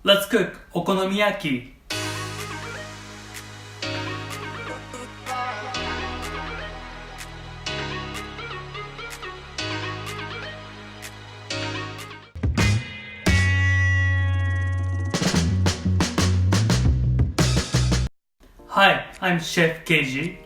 Let's cook okonomiyaki. Hi, I'm Chef Keiji.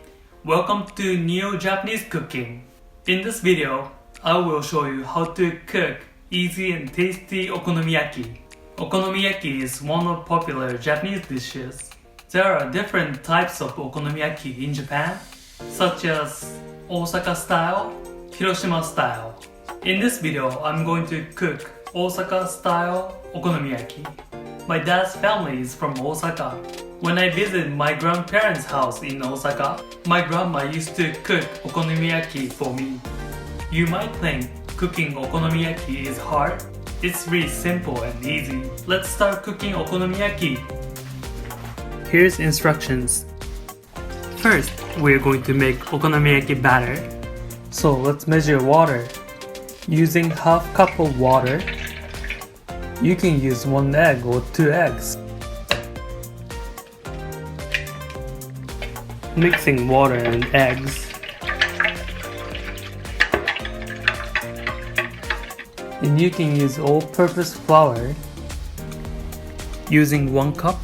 Welcome to Neo-Japanese cooking. In this video, I will show you how to cook easy and tasty okonomiyaki. Okonomiyaki is one of popular Japanese dishes. There are different types of okonomiyaki in Japan, such as Osaka style, Hiroshima style. In this video, I'm going to cook Osaka style okonomiyaki. My dad's family is from Osaka. When I visited my grandparents' house in Osaka, my grandma used to cook okonomiyaki for me. You might think cooking okonomiyaki is hard. It's really simple and easy. Let's start cooking okonomiyaki. Here's instructions. First, we're going to make okonomiyaki batter. So let's measure water. Using half cup of water, you can use 1 egg or 2 eggs. Mixing water and eggs. And you can use all-purpose flour using 1 cup.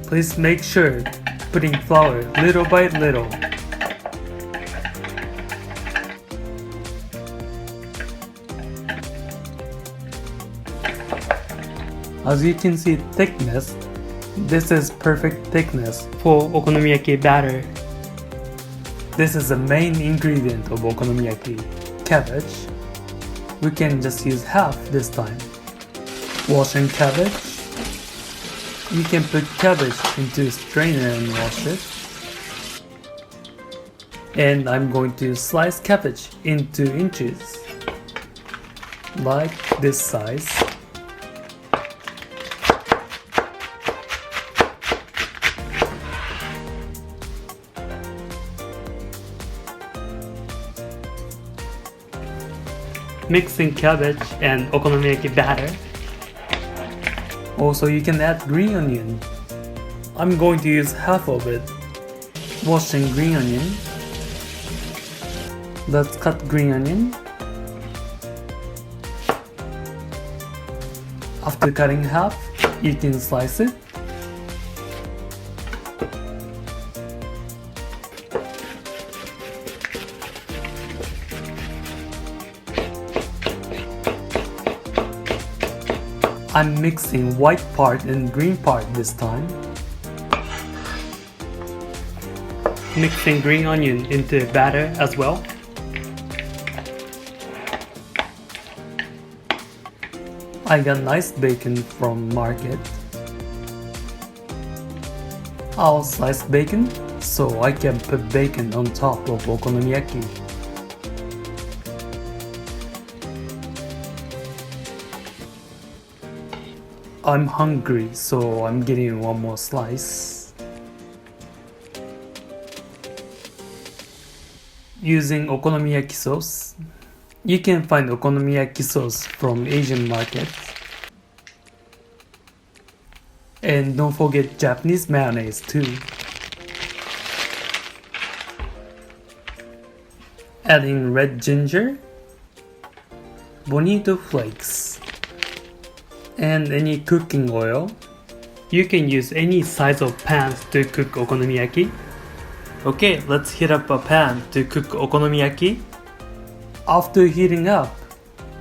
Please make sure putting flour little by little. As you can see thickness, this is perfect thickness for okonomiyaki batter. This is the main ingredient of okonomiyaki, cabbage. We can just use half this time. Washing cabbage. You can put cabbage into a strainer and wash it. And I'm going to slice cabbage into inches, like this size. Mixing cabbage and okonomiyaki batter. Also, you can add green onion. I'm going to use half of it. Washing green onion. Let's cut green onion. After cutting half, you can slice it. I'm mixing white part and green part this time. Mixing green onion into batter as well. I got nice bacon from market. I'll slice bacon so I can put bacon on top of okonomiyaki. I'm hungry, so I'm getting one more slice. Using okonomiyaki sauce. You can find okonomiyaki sauce from Asian markets. And don't forget Japanese mayonnaise too. Adding red ginger, Bonito flakes, and any cooking oil. You can use any size of pans to cook okonomiyaki. Okay, let's heat up a pan to cook okonomiyaki. After heating up,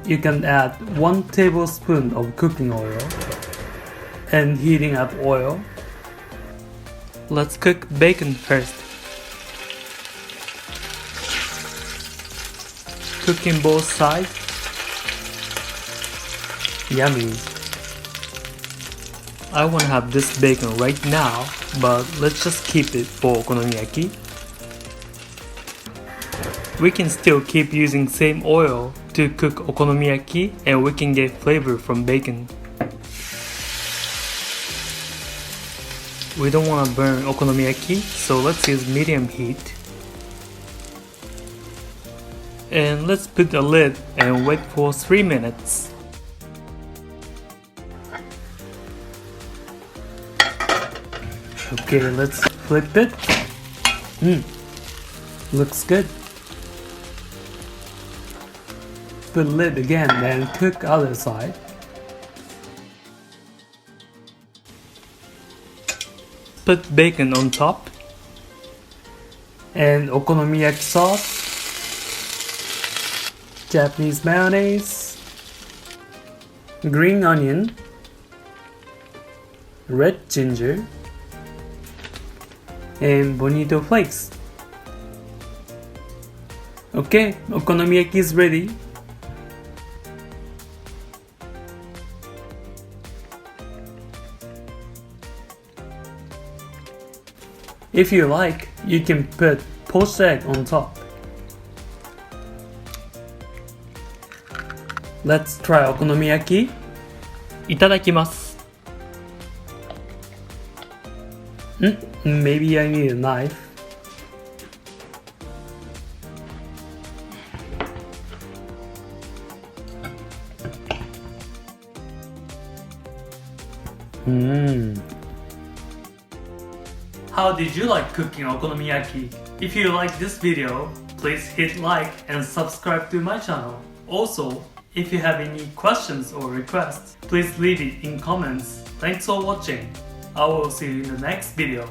you can add 1 tablespoon of cooking oil and heating up oil. Let's cook bacon first. Cooking both sides. Yummy. I want to have this bacon right now, but let's just keep it for okonomiyaki. We can still keep using same oil to cook okonomiyaki and we can get flavor from bacon. We don't want to burn okonomiyaki, so let's use medium heat. And let's put a lid and wait for 3 minutes. Okay, let's flip it. Looks good. Put lid again, then cook other side. Put bacon on top. And okonomiyaki sauce. Japanese mayonnaise. Green onion. Red ginger. And Bonito flakes. Okay, okonomiyaki is ready. If you like, you can put poached egg on top. Let's try okonomiyaki. いただきます。Maybe I need a knife. How did you like cooking okonomiyaki? If you like this video, please hit like and subscribe to my channel. Also, if you have any questions or requests, please leave it in comments. Thanks for watching. I will see you in the next video.